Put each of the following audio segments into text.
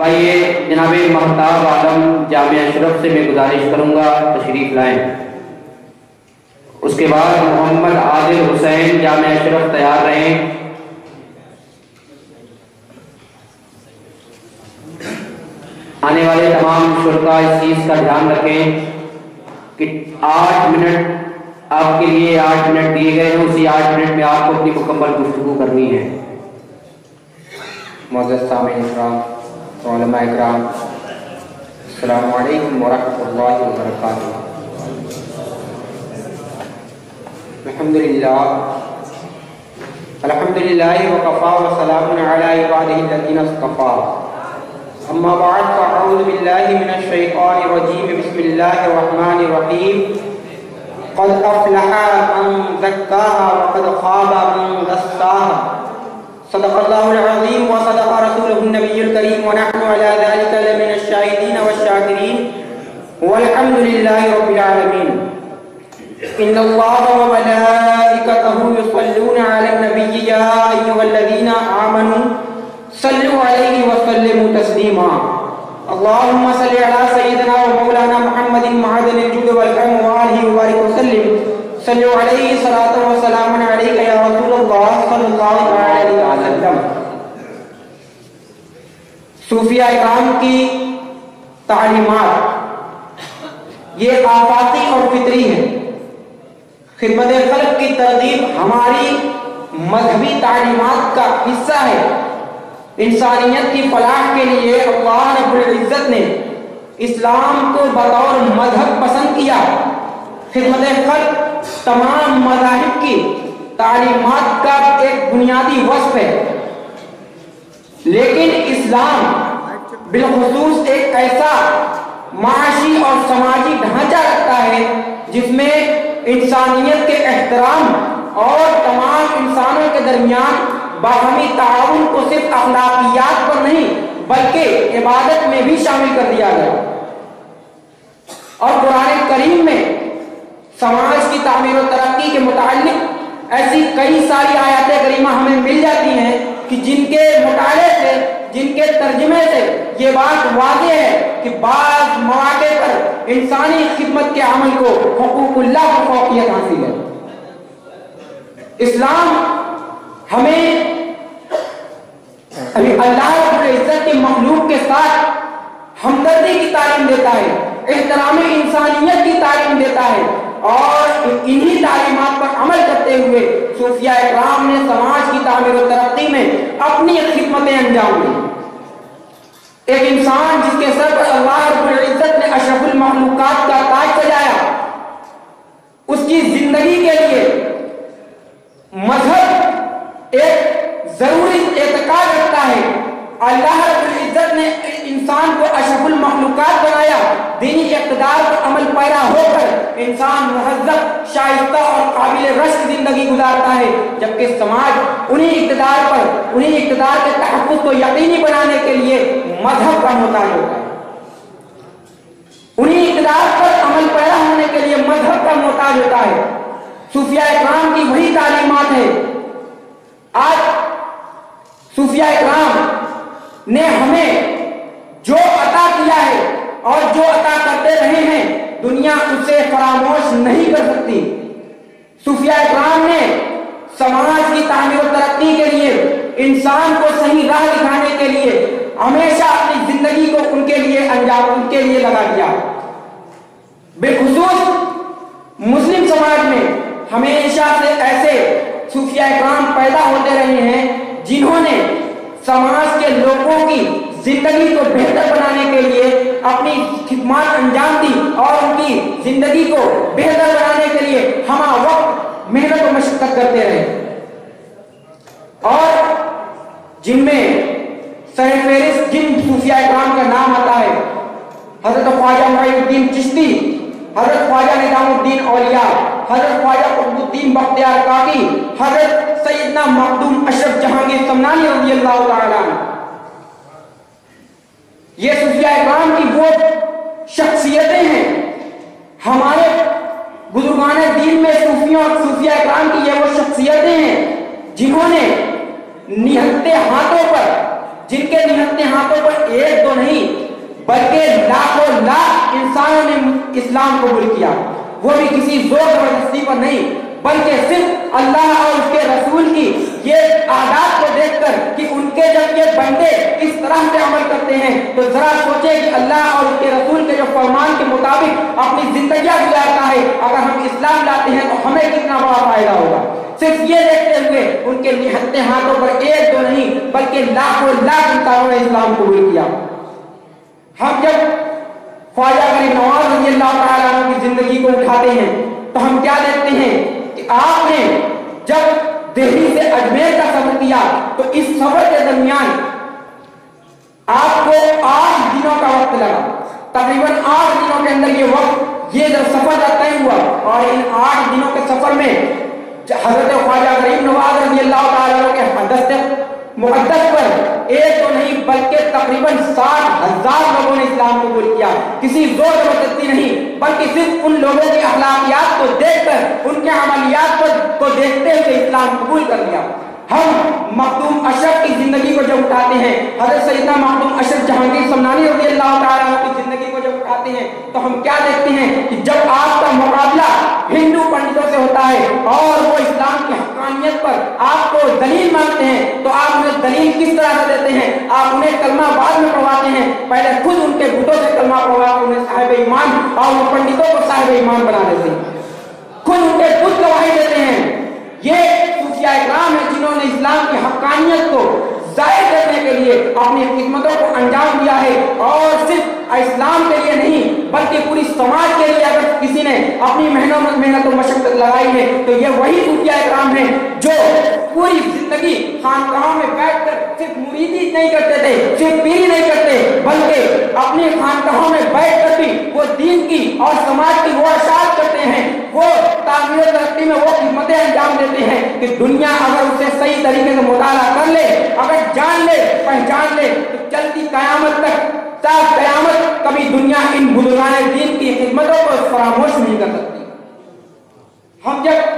آئیے جناب محتاب عالم جامعہ اشرف سے میں گزارش کروں گا تشریف لائیں۔ اس کے بعد محمد عادل حسین جامعہ اشرف تیار رہیں۔ آنے والے تمام شرکاء اس چیز کا دھیان رکھیں کہ 8 منٹ آپ کے لیے 8 منٹ دیے گئے ہیں، اسی 8 منٹ میں آپ کو اپنی مکمل گفتگو کرنی ہے۔ معزز سامعین اکرام، علماء اکرام، السلام علیکم ورحمۃ اللہ وبرکاتہ۔ الحمدللہ وکفا وسلام علی عبادہ الذین اصطفیٰ، اما بعد فاعوذ باللہ من الشیطان الرجیم، بسم اللہ الرحمن الرحیم۔ قد افلح من زکاہا وقد خاب من دساہا، صدق اللہ العظیم وصدق رسولہ النبی الکریم، ونحن علی ذلک لمن الشاہدین والشاکرین، والحمد للہ رب العالمین۔ ان اللہ وملائکتہ یصلون علی النبی یا ایھا الذین آمنوا صلوا علیہ وسلموا تسلیما۔ اللہم صل علی سیدنا ومولانا محمد معدن الجود والکرم وآلہ وبارک وسلم، صلوا علیہ صلاۃ وسلام علیک یا رسول اللہ صلی اللہ علیہ وسلم۔ صوفیاء اکرام کی تعلیمات یہ آفاقی اور فطری ہے۔ خدمت خلق کی ترغیب ہماری مذہبی تعلیمات کا حصہ ہے۔ انسانیت کی فلاح کے لیے اللہ رب العزت نے اسلام کو بطور مذہب پسند کیا۔ خدمت خلق تمام مذاہب کی تعلیمات کا ایک بنیادی وصف ہے، لیکن اسلام بالخصوص ایک ایسا معاشی اور سماجی ڈھانچہ رکھتا ہے جس میں انسانیت کے احترام اور تمام انسانوں کے درمیان باہمی تعاون کو صرف اخلاقیات پر نہیں بلکہ عبادت میں بھی شامل کر دیا گیا۔ اور قرآن کریم میں سماج کی تعمیر و ترقی کے متعلق ایسی کئی ساری آیات کریمہ ہمیں مل جاتی ہیں کہ جن کے مطالعے سے، جن کے ترجمے سے یہ بات واضح ہے کہ بعض مواقع پر انسانی خدمت کے عمل کو حقوق اللہ کو فوقیت حاصل ہے۔ اسلام ہمیں اللہ رب العزت کی مخلوق کے ساتھ ہمدردی کی تعلیم دیتا ہے، احترام انسانیت کی تعلیم دیتا ہے، اور انہی تعلیمات پر عمل کرتے ہوئے صوفیاء اکرام نے سماج کی تعمیر و ترقی میں اپنی خدمتیں انجام دی۔ ایک انسان جس کے سر پر اللہ رب العزت نے اشرف المخلوقات کا تاج سجایا، اس کی زندگی کے لیے مذہب ایک ضروری اعتقاد رکھتا ہے۔ اللہ رب العزت نے انسان کو اشرف المخلوقات بنایا، دینی اقتدار پر عمل پیرا ہو کر انسان مہذب، شائستہ اور قابل رشک زندگی گزارتا ہے، جبکہ سماج انہی اقتدار کے تحفظ کو یقینی بنانے کے لیے مذہب کا محتاج ہوتا ہے۔ انہی اقتدار پر عمل پیرا ہونے کے لیے مذہب کا محتاج ہوتا ہے۔ صوفیاء اکرام کی وہی تعلیمات ہے۔ آج صوفیاء اکرام نے ہمیں جو عطا کیا ہے اور جو عطا کرتے رہے ہیں، دنیا اسے فراموش نہیں کر سکتی۔ صوفیاء اکرام نے سماج کی تعمیر و ترقی کے لیے، انسان کو صحیح راہ دکھانے کے لیے ہمیشہ اپنی زندگی کو ان کے لیے لگا دیا۔ بالخصوص مسلم سماج میں ہمیشہ سے ایسے صوفیاء اکرام پیدا ہوتے رہے ہیں جنہوں نے سماج کے لوگوں کی زندگی کو بہتر بنانے کے لیے اپنی خدمات انجام دی اور ان کی زندگی کو بہتر بنانے کے لیے ہمہ وقت محنت و مشقت کرتے رہے، اور جن میں سر فہرست جن صوفیاء اکرام کا نام آتا ہے حضرت خواجہ معین الدین چشتی، حضرت خواجہ نظام الدین اولیاء، حضرت خواجہ قطب الدین بختیار کاکی، حضرت سیدنا مخدوم اشرف جہانگیر سمنانی رضی اللہ تعالیٰ عنہ۔ یہ صوفیاء اکرام کی وہ شخصیتیں ہیں، ہمارے بزرگان دین میں صوفیوں اور صوفیاء اکرام کی یہ وہ شخصیتیں ہیں جنہوں نے نہتے ہاتھوں پر جن کے نہتے ہاتھوں پر ایک دو انسانوں نے اسلام قبول کیا، وہ بھی کسی زور زبردستی پر نہیں، بلکہ صرف اللہ اور اس کے رسول کی یہ عادات کو دیکھ کر کہ ان کے جب یہ بندے اس طرح سے عمل کرتے ہیں تو ذرا سوچے کہ اللہ اور اس کے رسول کے جو فرمان کے مطابق اپنی زندگیاں گزارتا ہے، اگر ہم اسلام لاتے ہیں تو ہمیں کتنا بڑا فائدہ ہوگا۔ صرف یہ دیکھتے ہوئے ان کے نہتے ہاتھوں پر ایک دو نہیں بلکہ لاکھوں لاکھ انسانوں نے اسلام قبول کیا۔ ہم جب خواجہ غریب نواز رضی اللہ تعالیٰ عنہ کی زندگی کو اٹھاتے ہیں تو ہم کیا دیکھتے ہیں کہ آپ نے جب دہلی سے اجمیر کا سفر کیا تو اس سفر کے درمیان آپ کو 8 دنوں کا وقت لگا، تقریباً 8 دنوں کے اندر یہ وقت یہ جو سفر طے ہوا، اور ان 8 دنوں کے سفر میں حضرت خواجہ غریب نواز رضی اللہ تعالیٰ عنہ کے دست مقدس پر ایک تو نہیں بلکہ تقریباً 60,000 لوگوں نے اسلام قبول کیا۔ کسی زور زبردستی نہیں بلکہ صرف ان لوگوں کی اخلاقیات کو دیکھ کر ان کے عملیات کو دیکھتے ہوئے اسلام قبول کر لیا۔ ہم مخدوم اشرف کی زندگی کو جب اٹھاتے ہیں، حضرت سیدنا مخدوم اشرف جہانگیر سمنانی رضی اللہ تعالیٰ عنہ کی زندگی کو جب اٹھاتے ہیں تو ہم کیا دیکھتے ہیں کہ جب آپ کا مقابلہ ہندو پنڈتوں سے ہوتا ہے اور وہ اسلام کی حقانیت پر آپ کو دلیل مانگتے ہیں تو آپ انہیں دلیل کس طرح سے دیتے ہیں؟ آپ انہیں کلمہ بعد میں پڑھواتے ہیں، پہلے خود ان کے بتوں سے کلمہ پڑھوا کر انہیں صاحب ایمان اور ان پنڈتوں کو صاحب ایمان بنا دیتے ہیں، خود ان کے بت گواہی دیتے ہیں۔ یہ صوفیاء اکرام ہیں جنہوں نے اسلام کی حقانیت کو ظاہر کرنے کے لیے اپنی خدمتوں کو انجام دیا ہے، اور صرف اسلام کے لیے نہیں بلکہ پوری سماج کے لیے اگر کسی نے اپنی محنت و مشقت لگائی ہے تو یہ وہی صوفیاء اکرام ہیں جو پوری زندگی خانقاہوں میں بیٹھ کر صرف مریدی نہیں کرتے تھے، صرف پیری نہیں کرتے بلکہ اپنی خانقاہوں میں بیٹھ کر بھی وہ دین کی اور سماج کی وہ اشاعت کرتے ہیں، وہ تعمیر و ترقی میں وہ خدمتیں انجام دیتے ہیں کہ دنیا اگر اسے صحیح طریقے سے مطالعہ کر لے، اگر جان لے پہچان لے تو چلتی قیامت تک تا قیامت کبھی دنیا ان بزرگان دین کی خدمتوں کو فراموش نہیں کر سکتی۔ ہم جب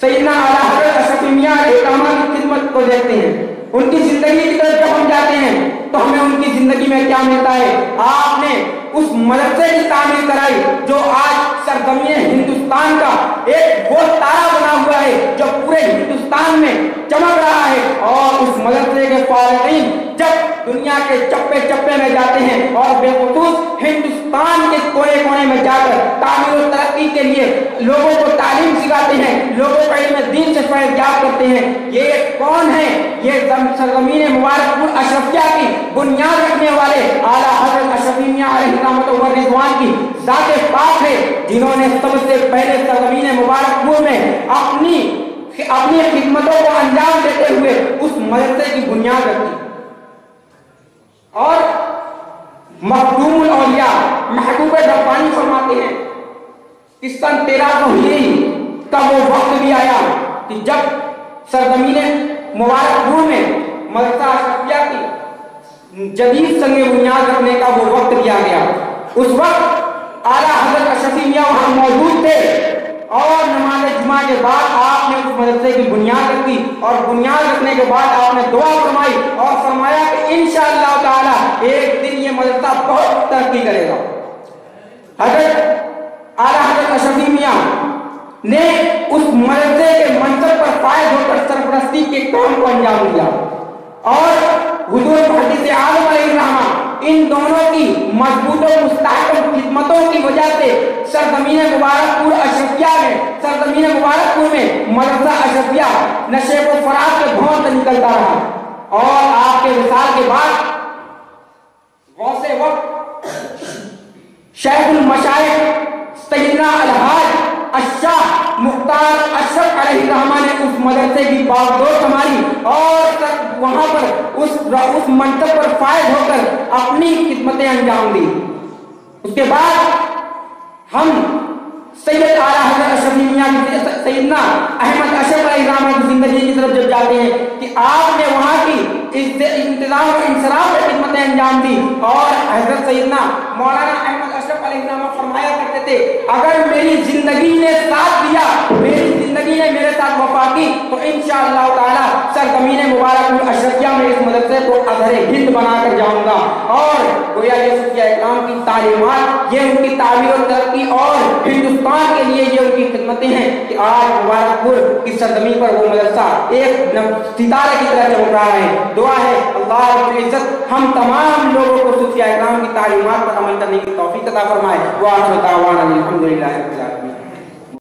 سیدنا اعلیٰ حضرت اشرف میاں علیہ السلام کی خدمت کو دیکھتے ہیں، ان کی زندگی کی طرف جب ہم جاتے ہیں تو ہمیں ان کی زندگی میں کیا ملتا ہے؟ آپ نے اس مدرسے کی تعمیر کرائی جو آج سرزمین ہندوستان کا ایک وہ تارا بنا ہوا ہے جو پورے ہندوستان میں چمک رہا ہے، اور اس مدرسے کے فارغین جب دنیا کے چپے چپے میں جاتے ہیں اور بے خصوص ہندوستان کے کونے کونے میں جا کر تعمیر و ترقی کے لیے لوگوں کو تعلیم سکھاتے ہیں، لوگوں کو علم دین سے فیض یاب کرتے ہیں۔ یہ کون ہے؟ یہ سرزمین مبارک پور اشرفیہ کی بنیاد رکھنے والے اعلیٰ حضرت اشرف میاں علیہ رحمۃ و رضوان کی ذات پاک ہے، جنہوں نے سب سے پہلے سرزمین مبارک پور میں اپنی خدمتوں کو انجام دیتے ہوئے اس مدرسے کی بنیاد رکھی۔ اور مخدوم الاولیاء محبوب ربانی فرماتے ہیں کہ سن 1300 ہجری کا وہ وقت بھی آیا کہ جب سرزمین مبارک پور میں مدرسہ اشرفیہ کی جدید سنگ بنیاد رکھنے کا وہ وقت بھی آ گیا۔ اس وقت اعلیٰ حضرت اشرف میاں وہاں موجود تھے، اور نماز جمعہ کے بعد آپ نے اس مدرسے کی بنیاد رکھی، اور بنیاد رکھنے کے بعد آپ نے دعا فرمائی اور فرمایا کہ انشاءاللہ تعالی ایک دن یہ مدرسہ بہت ترقی کرے گا۔ حضرت اعلیٰ حضرت اشرف میاں نے اس مدرسے کے منصب پر فائز ہو کر سرپرستی کے کام کو انجام دیا، اور حضور محدث عالم علیہ الرحمہ ان دونوں کی مضبوط و مستحکم خدمتوں کی وجہ سے سرزمین مبارک پور اشرفیہ میں سرزمین مبارک پور میں مدرسہ اشرفیہ نشیب و فراز کے بھون سے نکلتا رہا، اور آپ کے وصال کے بعد غوث وقت شیخ المشائخ سیدنا الحاج الشاہ مختار اشرف علیہ الرحمہ نے اس مدرسے کی باغدور سنبھالی، اور وہاں پر اس منصب پر فائز ہو کر اپنی خدمتیں انجام دی۔ اس کے بعد ہم سید اعلیٰ حضرت اشرف میاں کی سیدنا احمد اشرف علیہ الرحمہ کی زندگی کی طرف جب جاتے ہیں کہ آپ نے وہاں کی انتظام و انصراف کی خدمتیں انجام دی، اور حضرت سیدنا مولانا احمد اشرف علیہ الرحمہ فرمایا کرتے تھے اگر میری زندگی نے ساتھ دیا، میری زندگی نے میرے ساتھ وفا کی تو انشاءاللہ تعالی سرزمین مبارک اشرفیہ میں اس مدرسے کو اظہر ہند بنا کر جاؤں گا۔ اور گویا یہ صوفیہ اکرام کی تعلیمات، یہ ان کی تعمیر و ترقی اور ہندوستان کے لیے یہ ان کی خدمتیں ہیں کہ آج مبارک پور کی سرزمین پر وہ مدرسہ ایک ستارے کی طرح چمک رہا ہے۔ دعا ہے اللہ رب العزت ہم تمام لوگوں کو صوفیہ اکرام کی تعلیمات پر عمل کرنے کی توفیق عطا فرمائے۔ وآخر دعوانا الحمدللہ رب العالمین۔